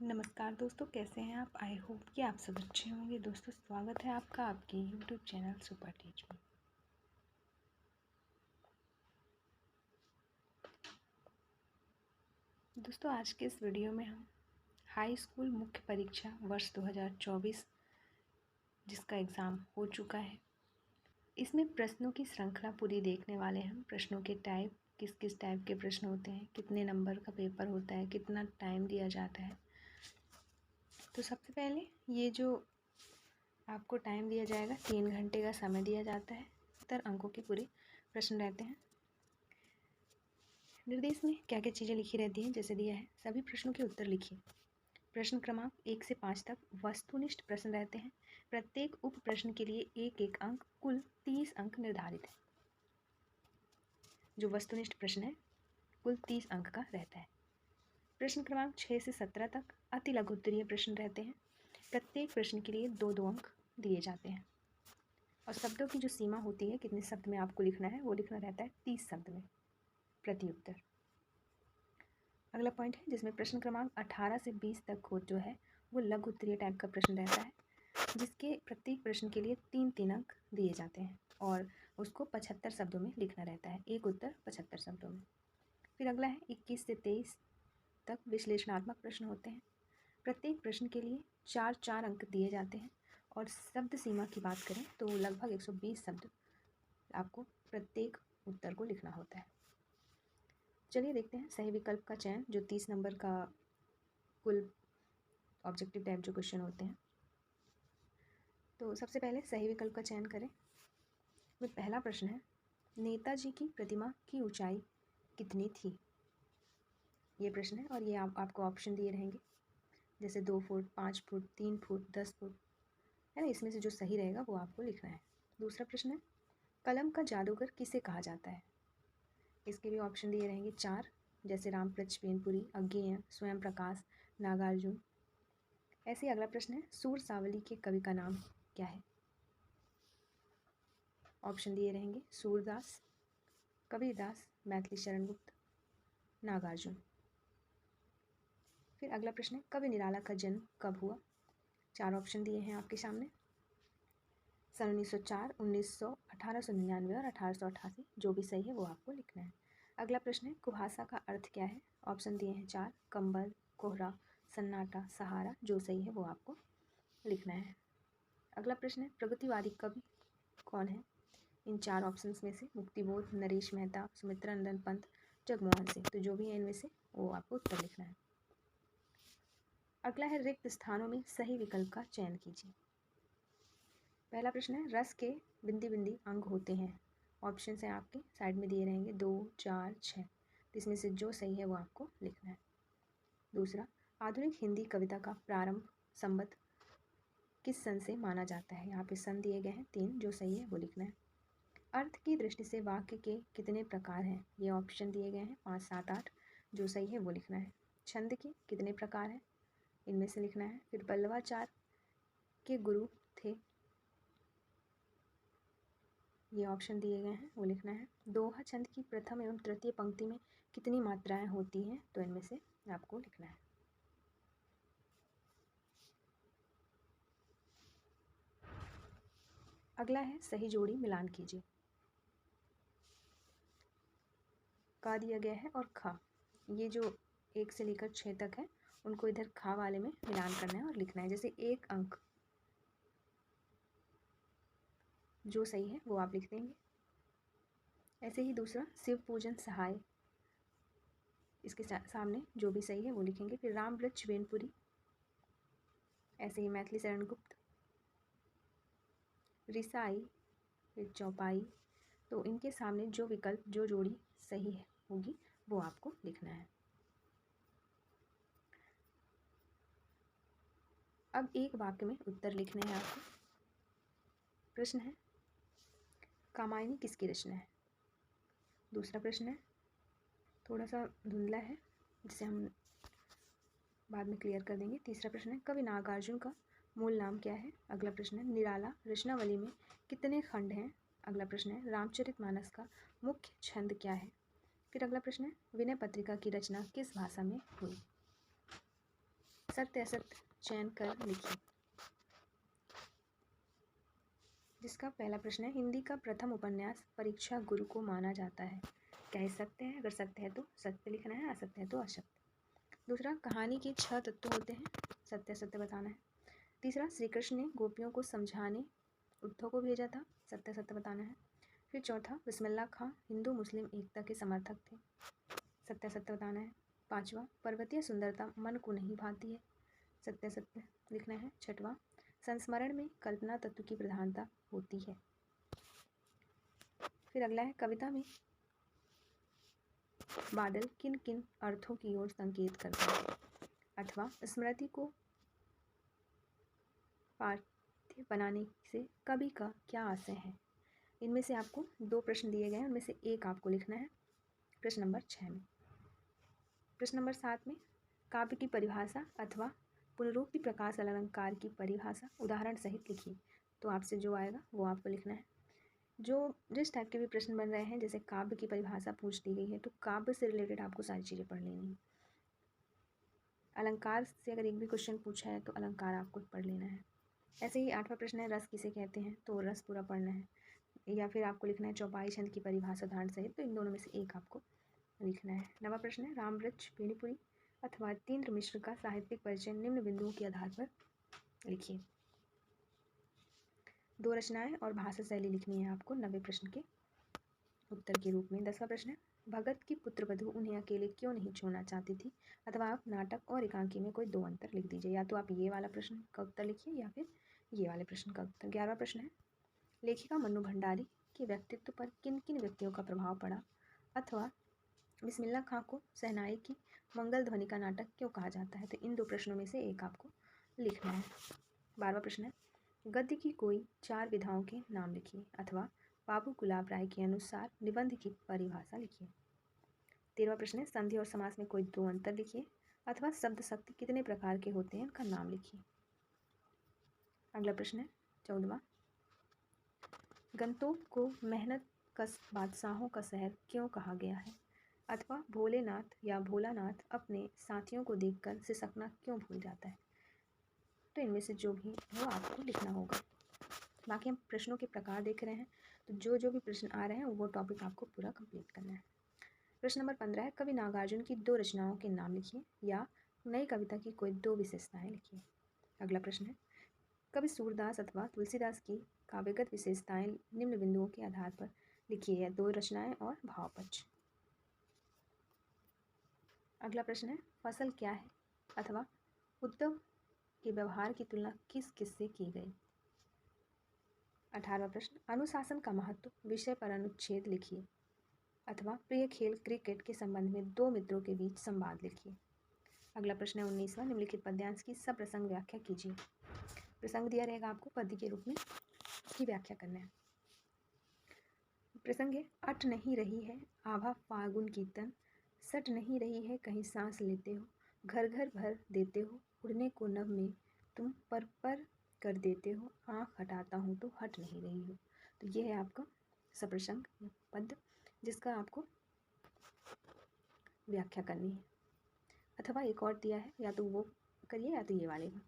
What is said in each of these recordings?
नमस्कार दोस्तों, कैसे हैं आप। आई होप कि आप सब अच्छे होंगे। दोस्तों, स्वागत है आपका आपके यूट्यूब चैनल सुपर टीच में। दोस्तों, आज के इस वीडियो में हम हाई स्कूल मुख्य परीक्षा वर्ष 2024 जिसका एग्ज़ाम हो चुका है, इसमें प्रश्नों की श्रृंखला पूरी देखने वाले हैं। प्रश्नों के टाइप, किस किस टाइप के प्रश्न होते हैं, कितने नंबर का पेपर होता है, कितना टाइम दिया जाता है। तो सबसे पहले ये जो आपको टाइम दिया जाएगा, 3 घंटे का समय दिया जाता है। 70 अंकों के पूरे प्रश्न रहते हैं। निर्देश में क्या क्या चीज़ें लिखी रहती हैं, जैसे दिया है सभी प्रश्नों के उत्तर लिखिए। प्रश्न क्रमांक 1 से 5 तक वस्तुनिष्ठ प्रश्न रहते हैं। प्रत्येक उप प्रश्न के लिए एक एक अंक, कुल 30 अंक निर्धारित है। जो वस्तुनिष्ठ प्रश्न है कुल 30 अंक का रहता है। प्रश्न क्रमांक 6 से 17 तक अति लघु उत्तरीय प्रश्न रहते हैं। प्रत्येक प्रश्न के लिए 2-2 अंक दिए जाते हैं। और शब्दों की जो सीमा होती है, कितने शब्द में आपको लिखना है, वो लिखना रहता है 30 शब्द में प्रति उत्तर। अगला पॉइंट है जिसमें प्रश्न क्रमांक 18 से 20 तक को जो है वो लघु उत्तरीय टाइप का प्रश्न रहता है, जिसके प्रत्येक प्रश्न के लिए 3-3 अंक दिए जाते हैं और उसको 75 शब्दों में लिखना रहता है, एक उत्तर 75 शब्दों में। फिर अगला है 21 से 23 तक विश्लेषणात्मक प्रश्न होते हैं। प्रत्येक प्रश्न के लिए 4-4 अंक दिए जाते हैं और शब्द सीमा की बात करें तो लगभग 120 शब्द आपको प्रत्येक उत्तर को लिखना होता है। चलिए देखते हैं सही विकल्प का चयन, जो 30 नंबर का कुल ऑब्जेक्टिव टाइप जो क्वेश्चन होते हैं। तो सबसे पहले सही विकल्प का चयन करें। में पहला प्रश्न है, नेताजी की प्रतिमा की ऊंचाई कितनी थी। ये प्रश्न है और ये आपको ऑप्शन दिए रहेंगे, जैसे 2 फुट, 5 फुट, 3 फुट, 10 फुट, है ना। इसमें से जो सही रहेगा वो आपको लिखना है। दूसरा प्रश्न है, कलम का जादूगर किसे कहा जाता है। इसके भी ऑप्शन दिए रहेंगे 4, जैसे रामप्रच बेनपुरी, अज्ञेय, स्वयं प्रकाश, नागार्जुन। ऐसे ही अगला प्रश्न है, सूर सावली के कवि का नाम क्या है। ऑप्शन दिए रहेंगे सूरदास, कबीरदास, मैथिली शरण गुप्त, नागार्जुन। फिर अगला प्रश्न है, कवि निराला का जन्म कब हुआ। 4 ऑप्शन दिए हैं आपके सामने, सन 1904, 1900, 1899 और 1888। जो भी सही है वो आपको लिखना है। अगला प्रश्न है, कुहासा का अर्थ क्या है। ऑप्शन दिए हैं 4, कंबल, कोहरा, सन्नाटा, सहारा। जो सही है वो आपको लिखना है। अगला प्रश्न है, प्रगतिवादी कवि कौन है। इन 4 ऑप्शंस में से मुक्तिबोध, नरेश मेहता, सुमित्रा नंदन पंत, जगमोहन सिंह। तो जो भी है इनमें से वो आपको उत्तर लिखना है। अगला है, रिक्त स्थानों में सही विकल्प का चयन कीजिए। पहला प्रश्न है, रस के बिंदी बिंदी अंग होते हैं। ऑप्शन हैं आपके साइड में दिए रहेंगे 2, 4, 6। तो इसमें से जो सही है वो आपको लिखना है। दूसरा, आधुनिक हिंदी कविता का प्रारंभ संबत किस सन से माना जाता है। यहाँ पे सन दिए गए हैं 3, जो सही है वो लिखना है। अर्थ की दृष्टि से वाक्य के कितने प्रकार हैं। ये ऑप्शन दिए गए हैं 5, 7, 8। जो सही है वो लिखना है। छंद के कितने प्रकार हैं, इनमें से लिखना है। फिर बल्लवाचार के गुरु थे, ये ऑप्शन दिए गए हैं वो लिखना है। दोहा छंद की प्रथम एवं तृतीय पंक्ति में कितनी मात्राएं होती हैं, तो इनमें से आपको लिखना है। अगला है, सही जोड़ी मिलान कीजिए। का दिया गया है और खा, ये जो 1 से लेकर 6 तक है उनको इधर खा वाले में मिलान करना है और लिखना है। जैसे 1 अंक, जो सही है वो आप लिख देंगे। ऐसे ही दूसरा, शिव पूजन सहाय, इसके सामने जो भी सही है वो लिखेंगे। फिर राम वृक्ष बेनपुरी, ऐसे ही मैथिली शरण गुप्त, रिसाई, फिर चौपाई। तो इनके सामने जो विकल्प, जो जोड़ी सही है होगी वो आपको लिखना है। अब एक वाक्य में उत्तर लिखने हैं आपको। प्रश्न है, कामायनी किसकी रचना है। दूसरा प्रश्न है, थोड़ा सा धुंधला है जिसे हम बाद में क्लियर कर देंगे। तीसरा प्रश्न है, कवि नागार्जुन का मूल नाम क्या है। अगला प्रश्न है, निराला रचनावली में कितने खंड हैं। अगला प्रश्न है, रामचरितमानस का मुख्य छंद क्या है। फिर अगला प्रश्न है, विनय पत्रिका की रचना किस भाषा में हुई। सत्य असत्य चयन कर लिखिए। जिसका पहला प्रश्न है, हिंदी का प्रथम उपन्यास परीक्षा गुरु को माना जाता है। क्या ये सत्य है? अगर सत्य है तो सत्य लिखना है, असत्य है तो असत्य। दूसरा, कहानी के 6 तत्व होते हैं, सत्य असत्य बताना है। तीसरा, श्री कृष्ण ने गोपियों को समझाने उद्धव को भेजा था, सत्य सत्य बताना है। फिर चौथा, बिस्मिल्लाह खां हिंदू मुस्लिम एकता के समर्थक थे, सत्य सत्य बताना है। पांचवा, पर्वतीय सुंदरता मन को नहीं भाती है, सत्य सत्य लिखना है। छठवां, संस्मरण में कल्पना तत्व की प्रधानता होती है। फिर अगला है, कविता में बादल किन किन अर्थों की ओर संकेत करता है, अथवा स्मृति को पाठ्य बनाने से कवि का क्या आशय है। इनमें से आपको 2 प्रश्न दिए गए हैं, उनमें से एक आपको लिखना है प्रश्न नंबर 6 में। प्रश्न नंबर 7 में काव्य की परिभाषा अथवा पुनरुक्ति प्रकाश अलंकार की परिभाषा उदाहरण सहित लिखिए। तो आपसे जो आएगा वो आपको लिखना है। जिस टाइप के भी प्रश्न बन रहे हैं, जैसे काव्य की परिभाषा पूछ दी गई है तो काव्य से रिलेटेड आपको सारी चीज़ें पढ़ लेनी है। अलंकार से अगर एक भी क्वेश्चन पूछा है तो अलंकार आपको पढ़ लेना है। ऐसे ही 8वां प्रश्न है, रस किसे कहते हैं, तो रस पूरा पढ़ना है। या फिर आपको लिखना है चौपाई छंद की परिभाषा उदाहरण सहित, तो इन दोनों में से एक आपको लिखना है। 9वां प्रश्न है, रामवृक्ष बेनीपुरी अथवा तीन्द्र मिश्र का साहित्यिक परिचय निम्न बिंदुओं के आधार पर लिखिए। 2 रचनाएं और भाषा शैली लिखनी है आपको 90 प्रश्न के उत्तर के रूप में। 10वां प्रश्न है, भगत की पुत्रवधू उन्हें अकेले क्यों नहीं छोड़ना चाहती थी, अथवा आप नाटक और एकांकी में कोई 2 अंतर लिख दीजिए। या तो आप ये वाला प्रश्न का उत्तर लिखिए या फिर ये वाले प्रश्न का उत्तर। 11वां प्रश्न है, लेखिका मन्नू भंडारी के व्यक्तित्व पर किन किन व्यक्तियों का प्रभाव पड़ा, अथवा बिस्मिल्लाह खां को शहनाई की मंगल ध्वनि का नाटक क्यों कहा जाता है। तो इन 2 प्रश्नों में से एक आपको लिखना है। 12वां प्रश्न है, गद्य की कोई 4 विधाओं के नाम लिखिए, अथवा बाबू गुलाब राय के अनुसार निबंध की परिभाषा लिखिए। 13वां प्रश्न है, संधि और समास में कोई 2 अंतर लिखिए, अथवा शब्द शक्ति कितने प्रकार के होते हैं उनका नाम लिखिए। अगला प्रश्न है 14वां, गंतोक को मेहनत कश बादशाहों का शहर क्यों कहा गया है, अथवा भोलेनाथ या भोलानाथ अपने साथियों को देखकर सिसकना क्यों भूल जाता है। तो इनमें से जो भी हो आपको लिखना होगा। बाकी हम प्रश्नों के प्रकार देख रहे हैं, तो जो भी प्रश्न आ रहे हैं वो टॉपिक आपको पूरा कंप्लीट करना है। प्रश्न नंबर 15 है, कवि नागार्जुन की 2 रचनाओं के नाम लिखिए या नई कविता की कोई 2 विशेषताएं लिखिए। अगला प्रश्न है, कवि सूरदास अथवा तुलसीदास की काव्यगत विशेषताएं निम्न बिंदुओं के आधार पर लिखिए या 2 रचनाएं और भावपक्ष। अगला प्रश्न है, फसल क्या है, अथवा उद्धव के व्यवहार की तुलना किस किससे की गई। 18वां प्रश्न, अनुशासन का महत्व विषय पर अनुच्छेद लिखिए, अथवा प्रिय खेल क्रिकेट के संबंध में 2 मित्रों के बीच संवाद लिखिए। अगला प्रश्न है 19वां, निम्नलिखित पद्यांश की सब प्रसंग व्याख्या कीजिए। प्रसंग दिया रहेगा आपको पद्य के रूप में, उसकी व्याख्या करना है। प्रसंग है, अट नहीं रही है आभा फागुन की तन, सट नहीं रही है कहीं सांस लेते हो, घर घर भर देते हो उड़ने को नभ में, तुम पर कर देते हो, आँख हटाता हूँ तो हट नहीं रही हो। तो ये है आपका सप्रसंग पद, जिसका आपको व्याख्या करनी है। अथवा एक और दिया है, या तो वो करिए या तो ये वाले का।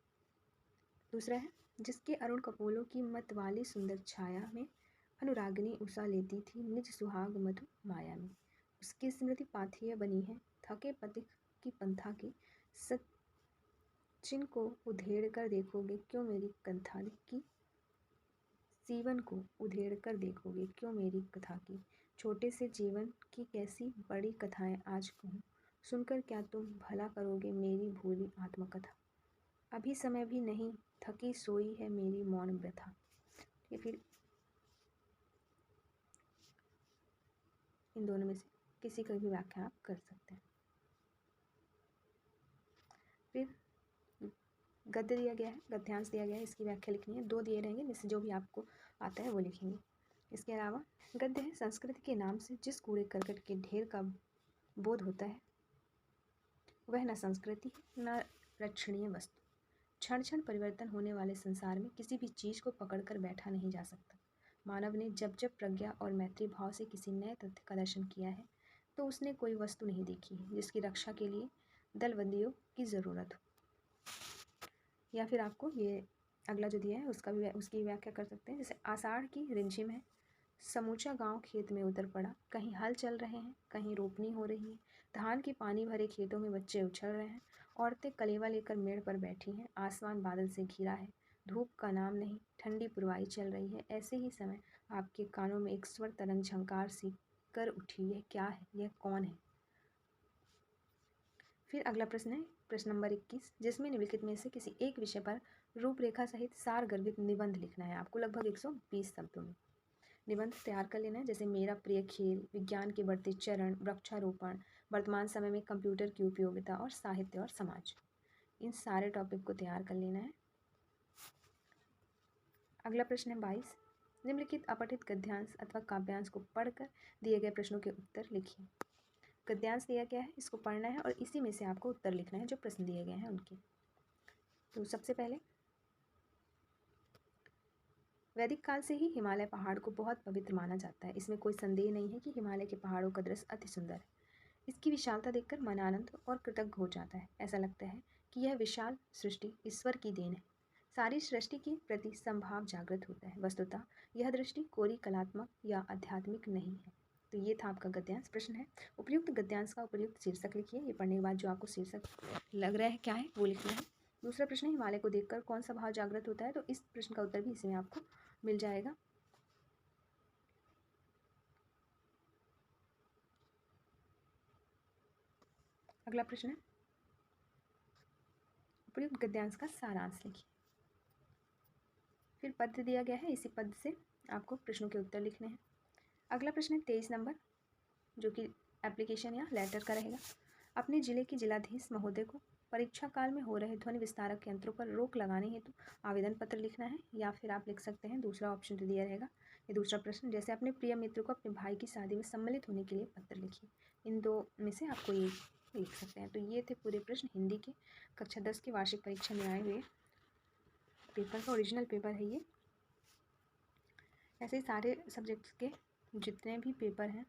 दूसरा है, जिसके अरुण कपोलों की मत वाली सुंदर छाया में अनुरागिनी उषा लेती थी निज सुहाग मधु माया में, उसकी स्मृति पाथेय बनी है थके पथिक की पंथा की, सचिन को उधेड़ कर देखोगे क्यों मेरी कंथा की, जीवन को उधेड़ कर देखोगे क्यों मेरी कथा की, छोटे से जीवन की कैसी बड़ी कथाएं आज कहूँ, सुनकर क्या तुम भला करोगे मेरी भूली आत्मकथा, अभी समय भी नहीं थकी सोई है मेरी मौन व्यथा। या फिर इन दोनों में से किसी का भी व्याख्या आप कर सकते हैं। फिर गद्य दिया गया है, गद्यांश दिया गया है, इसकी व्याख्या लिखनी है। 2 दिए रहेंगे, जिससे जो भी आपको आता है वो लिखेंगे। इसके अलावा गद्य है, संस्कृति के नाम से जिस कूड़े करकट के ढेर का बोध होता है वह न संस्कृति है न रक्षणीय वस्तु। क्षण क्षण परिवर्तन होने वाले संसार में किसी भी चीज़ को पकड़कर बैठा नहीं जा सकता। मानव ने जब जब प्रज्ञा और मैत्री भाव से किसी नए तथ्य का दर्शन किया है तो उसने कोई वस्तु नहीं देखी है जिसकी रक्षा के लिए दलबंदियों की ज़रूरत हो। या फिर आपको ये अगला जो दिया है उसकी व्याख्या कर सकते हैं। जैसे आषाढ़ की रिमझिम है, समूचा गांव खेत में उतर पड़ा, कहीं हल चल रहे हैं, कहीं रोपनी हो रही है, धान के पानी भरे खेतों में बच्चे उछल रहे हैं, औरतें कलेवा लेकर मेड़ पर बैठी हैं, आसमान बादल से घिरा है, धूप का नाम नहीं, ठंडी पुरवाई चल रही है। ऐसे ही समय आपके कानों में एक स्वर तरंग झंकार सी कर उठी, यह क्या है, यह कौन है। फिर अगला प्रश्न है प्रश्न नंबर 21, जिसमें निम्नलिखित में से किसी एक विषय पर रूपरेखा सहित सार गर्भित निबंध लिखना है। आपको लगभग 120 शब्दों में निबंध तैयार कर लेना है। जैसे मेरा प्रिय खेल, विज्ञान के बढ़ते चरण, वृक्षारोपण, वर्तमान समय में कंप्यूटर की उपयोगिता और साहित्य और समाज, इन सारे टॉपिक को तैयार कर लेना है। अगला प्रश्न है 22, निम्नलिखित अपठित गद्यांश अथवा काव्यांश को पढ़कर दिए गए प्रश्नों के उत्तर लिखिए। गद्यांश दिया गया है, इसको पढ़ना है और इसी में से आपको उत्तर लिखना है जो प्रश्न दिए गए हैं उनके। तो सबसे पहले, वैदिक काल से ही हिमालय पहाड़ को बहुत पवित्र माना जाता है। इसमें कोई संदेह नहीं है कि हिमालय के पहाड़ों का दृश्य अति सुंदर है। इसकी विशालता देखकर मन आनंद और कृतज्ञ हो जाता है। ऐसा लगता है कि यह विशाल सृष्टि ईश्वर की देन है। सारी सृष्टि के प्रति संभाव जागृत होता है। वस्तुतः यह दृष्टि कोरी कलात्मक या आध्यात्मिक नहीं है। तो ये था आपका गद्यांश प्रश्न है। उपयुक्त गद्यांश का उपयुक्त शीर्षक लिखिए। ये पढ़ने के बाद जो आपको शीर्षक लग रहा है क्या है वो लिखना है। दूसरा प्रश्न है, हिमालय को देखकर कौन सा भाव जागृत होता है। तो इस प्रश्न का उत्तर भी इसमें आपको मिल जाएगा। अगला प्रश्न है, उपयुक्त गद्यांश का सारांश लिखिए। फिर पद दिया गया है, इसी पद से आपको प्रश्नों के उत्तर लिखने हैं। अगला प्रश्न है 23 नंबर, जो कि एप्लीकेशन या लेटर का रहेगा। अपने जिले के जिलाधीश महोदय को परीक्षा काल में हो रहे ध्वनि विस्तारक यंत्रों पर रोक लगाने हेतु आवेदन पत्र लिखना है। या फिर आप लिख सकते हैं, दूसरा ऑप्शन जो दिया रहेगा, ये दूसरा प्रश्न, जैसे अपने प्रिय मित्र को अपने भाई की शादी में सम्मिलित होने के लिए पत्र लिखिए। इन दो में से आपको ये लिख सकते हैं। तो ये थे पूरे प्रश्न हिंदी के कक्षा 10 की वार्षिक परीक्षा में आए हुए पेपर का ओरिजिनल पेपर है ये। ऐसे ही सारे सब्जेक्ट्स के जितने भी पेपर हैं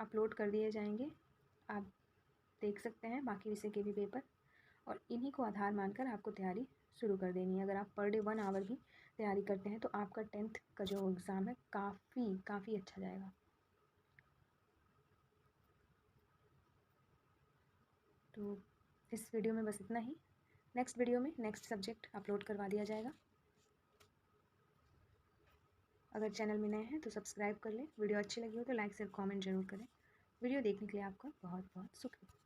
अपलोड कर दिए जाएंगे, आप देख सकते हैं बाकी विषय के भी पेपर, और इन्हीं को आधार मानकर आपको तैयारी शुरू कर देनी है। अगर आप पर डे 1 आवर भी तैयारी करते हैं तो आपका 10th का जो एग्ज़ाम है काफ़ी अच्छा जाएगा। तो इस वीडियो में बस इतना ही। नेक्स्ट वीडियो में नेक्स्ट सब्जेक्ट अपलोड करवा दिया जाएगा। अगर चैनल में नए हैं तो सब्सक्राइब कर लें। वीडियो अच्छी लगी हो तो लाइक शेयर कमेंट जरूर करें। वीडियो देखने के लिए आपका बहुत बहुत शुक्रिया।